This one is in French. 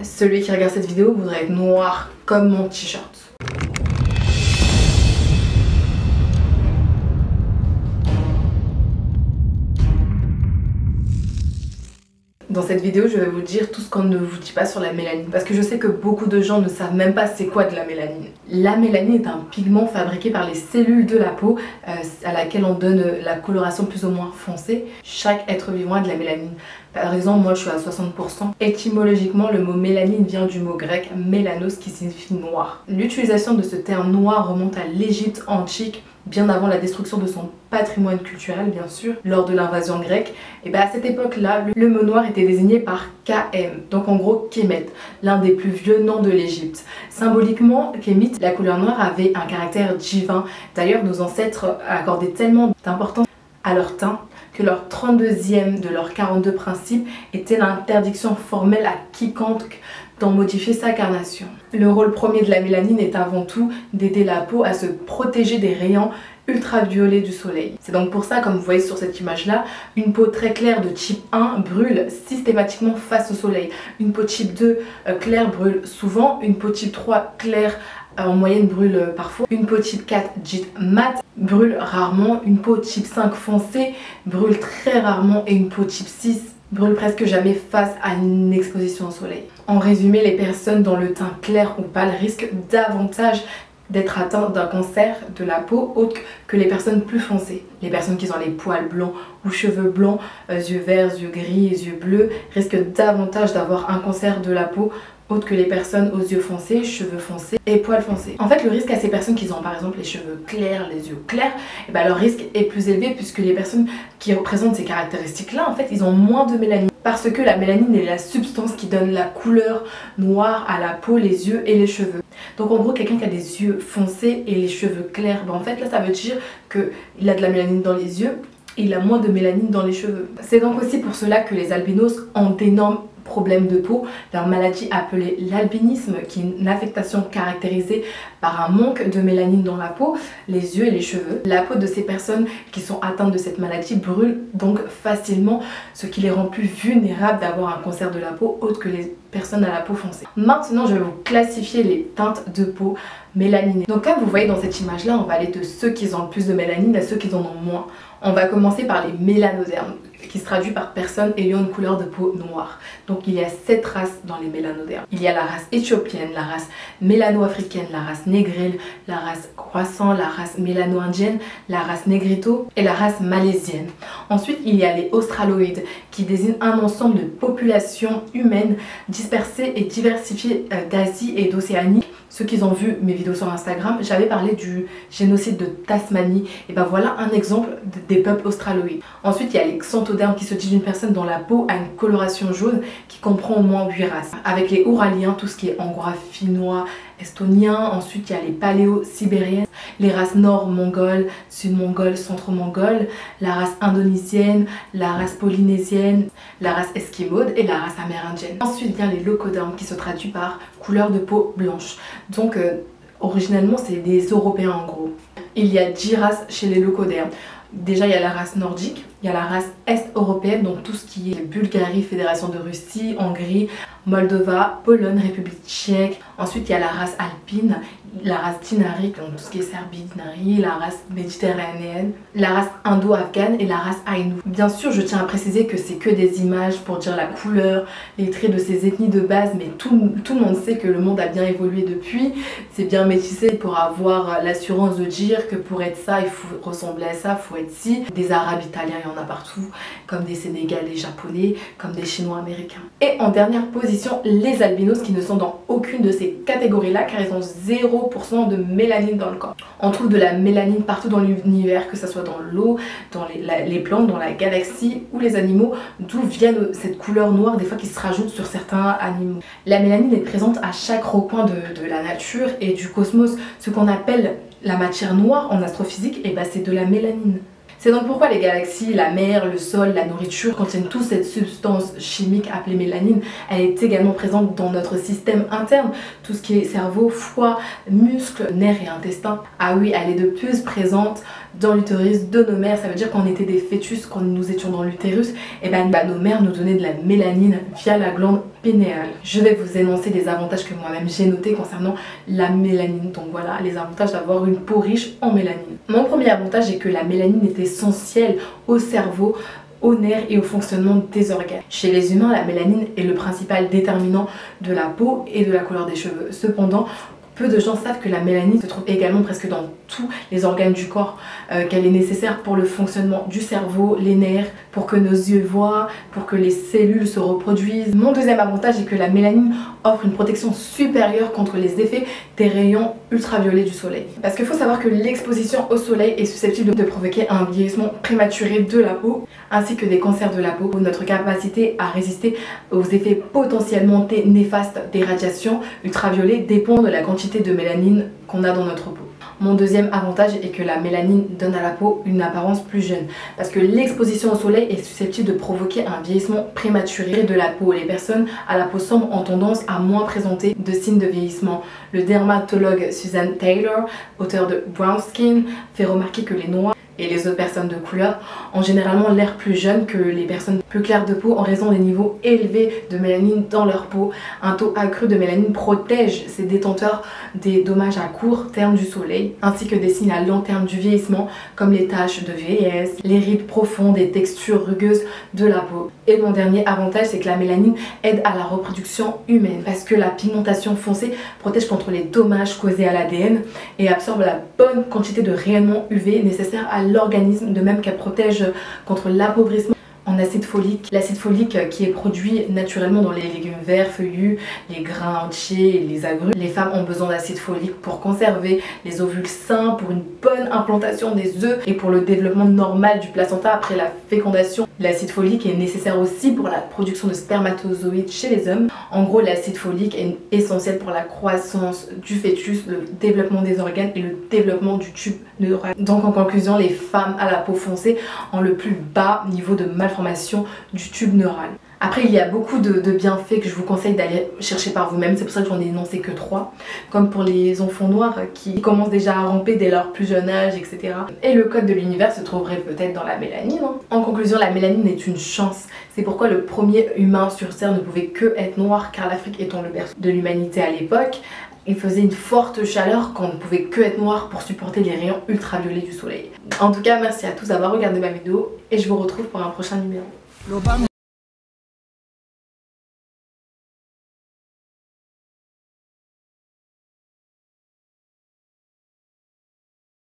Celui qui regarde cette vidéo voudrait être noir comme mon t-shirt. Dans cette vidéo, je vais vous dire tout ce qu'on ne vous dit pas sur la mélanine, parce que je sais que beaucoup de gens ne savent même pas c'est quoi de la mélanine. La mélanine est un pigment fabriqué par les cellules de la peau à laquelle on donne la coloration plus ou moins foncée. Chaque être vivant a de la mélanine. Par exemple, moi je suis à 60%. Étymologiquement, le mot mélanine vient du mot grec mélanos qui signifie noir. L'utilisation de ce terme noir remonte à l'Égypte antique, bien avant la destruction de son patrimoine culturel bien sûr, lors de l'invasion grecque. Et bien à cette époque-là, le mot noir était désigné par Khem, donc en gros Kemet, l'un des plus vieux noms de l'Égypte. Symboliquement, Kemet, la couleur noire avait un caractère divin. D'ailleurs, nos ancêtres accordaient tellement d'importance à leur teint que leur 32e de leurs 42 principes était l'interdiction formelle à quiconque d'en modifier sa carnation. Le rôle premier de la mélanine est avant tout d'aider la peau à se protéger des rayons ultraviolets du soleil. C'est donc pour ça, comme vous voyez sur cette image là, une peau très claire de type 1 brûle systématiquement face au soleil. Une peau type 2 claire brûle souvent, une peau type 3 claire en moyenne brûle parfois, une peau type 4 dite mat brûle rarement, une peau type 5 foncée brûle très rarement et une peau type 6 brûle presque jamais face à une exposition au soleil. En résumé, les personnes dont le teint clair ou pâle risquent davantage d'être atteintes d'un cancer de la peau autre que les personnes plus foncées. Les personnes qui ont les poils blancs ou cheveux blancs, yeux verts, yeux gris et yeux bleus risquent davantage d'avoir un cancer de la peau autre que les personnes aux yeux foncés, cheveux foncés et poils foncés. En fait, le risque à ces personnes qui ont par exemple les cheveux clairs, les yeux clairs, et ben, leur risque est plus élevé puisque les personnes qui représentent ces caractéristiques-là, en fait, ils ont moins de mélanine. Parce que la mélanine est la substance qui donne la couleur noire à la peau, les yeux et les cheveux. Donc en gros, quelqu'un qui a des yeux foncés et les cheveux clairs, ben, en fait là ça veut dire qu'il a de la mélanine dans les yeux et il a moins de mélanine dans les cheveux. C'est donc aussi pour cela que les albinos ont d'énormes problèmes de peau, leur maladie appelée l'albinisme, qui est une affectation caractérisée par un manque de mélanine dans la peau, les yeux et les cheveux. La peau de ces personnes qui sont atteintes de cette maladie brûle donc facilement, ce qui les rend plus vulnérables d'avoir un cancer de la peau autre que les personnes à la peau foncée. Maintenant, je vais vous classifier les teintes de peau mélaninées. Donc comme vous voyez dans cette image là, on va aller de ceux qui ont le plus de mélanine à ceux qui en ont moins. On va commencer par les mélanodermes, qui se traduit par personnes ayant une couleur de peau noire. Donc il y a 7 races dans les mélanodermes. Il y a la race éthiopienne, la race mélano-africaine, la race négrile, la race croissant, la race mélano-indienne, la race négrito et la race malaisienne. Ensuite il y a les australoïdes, qui désignent un ensemble de populations humaines dispersées et diversifiées d'Asie et d'Océanie. Ceux qui ont vu mes vidéos sur Instagram, j'avais parlé du génocide de Tasmanie. Et ben voilà un exemple des peuples australoïdes. Ensuite, il y a les xanthodermes qui se disent d'une personne dont la peau a une coloration jaune qui comprend au moins 8 races. Avec les ouraliens, tout ce qui est hongrois, finnois, estonien. Ensuite, il y a les paléo-sibériennes, les races nord-mongoles, sud-mongoles, centro-mongoles, la race indonésienne, la race polynésienne, la race esquimaude et la race amérindienne. Ensuite vient les locodermes qui se traduit par couleur de peau blanche. Donc originellement c'est des Européens en gros. Il y a 10 races chez les locodermes. Déjà il y a la race nordique, il y a la race est-européenne, donc tout ce qui est Bulgarie, Fédération de Russie, Hongrie, Moldova, Pologne, République tchèque. Ensuite il y a la race alpine, la race dinarique, donc tout ce qui est Serbie, Dinari, la race méditerranéenne, la race indo-afghane et la race aïnou. Bien sûr, je tiens à préciser que c'est que des images pour dire la couleur, les traits de ces ethnies de base, mais tout le monde sait que le monde a bien évolué depuis. C'est bien métissé pour avoir l'assurance de dire que pour être ça, il faut ressembler à ça, il faut être ci. Des Arabes italiens, il y en a partout, comme des Sénégalais japonais, comme des Chinois américains. Et en dernière position, les albinos qui ne sont dans aucune de ces catégories-là car ils ont 0% de mélanine dans le corps. On trouve de la mélanine partout dans l'univers, que ce soit dans l'eau, dans les plantes, dans la galaxie ou les animaux, d'où vient cette couleur noire des fois qui se rajoute sur certains animaux. La mélanine est présente à chaque recoin de la nature et du cosmos. Ce qu'on appelle la matière noire en astrophysique, et ben c'est de la mélanine. C'est donc pourquoi les galaxies, la mer, le sol, la nourriture contiennent tous cette substance chimique appelée mélanine. Elle est également présente dans notre système interne, tout ce qui est cerveau, foie, muscles, nerfs et intestins. Ah oui, elle est de plus présente dans l'utérus de nos mères. Ça veut dire qu'on était des fœtus, quand nous étions dans l'utérus, et ben nos mères nous donnaient de la mélanine via la glande pinéale. Je vais vous énoncer des avantages que moi-même j'ai notés concernant la mélanine. Donc voilà, les avantages d'avoir une peau riche en mélanine. Mon premier avantage est que la mélanine est essentielle au cerveau, aux nerfs et au fonctionnement des organes. Chez les humains, la mélanine est le principal déterminant de la peau et de la couleur des cheveux. Cependant, peu de gens savent que la mélanine se trouve également presque dans tous les organes du corps, qu'elle est nécessaire pour le fonctionnement du cerveau, les nerfs, pour que nos yeux voient, pour que les cellules se reproduisent. Mon deuxième avantage est que la mélanine offre une protection supérieure contre les effets des rayons ultraviolets du soleil. Parce qu'il faut savoir que l'exposition au soleil est susceptible de provoquer un vieillissement prématuré de la peau, ainsi que des cancers de la peau. Notre capacité à résister aux effets potentiellement néfastes des radiations ultraviolets dépend de la quantité de mélanine qu'on a dans notre peau. Mon deuxième avantage est que la mélanine donne à la peau une apparence plus jeune, parce que l'exposition au soleil est susceptible de provoquer un vieillissement prématuré de la peau. Les personnes à la peau sombre ont tendance à moins présenter de signes de vieillissement. Le dermatologue Susan Taylor, auteur de Brown Skin, fait remarquer que les noirs et les autres personnes de couleur ont généralement l'air plus jeunes que les personnes plus claires de peau en raison des niveaux élevés de mélanine dans leur peau. Un taux accru de mélanine protège ces détenteurs des dommages à court terme du soleil, ainsi que des signes à long terme du vieillissement comme les taches de vieillesse, les rides profondes et textures rugueuses de la peau. Et mon dernier avantage, c'est que la mélanine aide à la reproduction humaine, parce que la pigmentation foncée protège contre les dommages causés à l'ADN et absorbe la bonne quantité de rayonnement UV nécessaire à l'organisme, de même qu'elle protège contre l'appauvrissement en acide folique. L'acide folique qui est produit naturellement dans les légumes verts, feuillus, les grains entiers et les agrumes. Les femmes ont besoin d'acide folique pour conserver les ovules sains, pour une bonne implantation des œufs et pour le développement normal du placenta après la fécondation. L'acide folique est nécessaire aussi pour la production de spermatozoïdes chez les hommes. En gros, l'acide folique est essentiel pour la croissance du fœtus, le développement des organes et le développement du tube neural. Donc en conclusion, les femmes à la peau foncée ont le plus bas niveau de malformation du tube neural. Après, il y a beaucoup de bienfaits que je vous conseille d'aller chercher par vous-même. C'est pour ça que j'en ai énoncé que 3. Comme pour les enfants noirs qui commencent déjà à ramper dès leur plus jeune âge, etc. Et le code de l'univers se trouverait peut-être dans la mélanine. En conclusion, la mélanine est une chance. C'est pourquoi le premier humain sur Terre ne pouvait que être noir, car l'Afrique étant le berceau de l'humanité à l'époque, il faisait une forte chaleur quand on ne pouvait que être noir pour supporter les rayons ultraviolets du soleil. En tout cas, merci à tous d'avoir regardé ma vidéo et je vous retrouve pour un prochain numéro.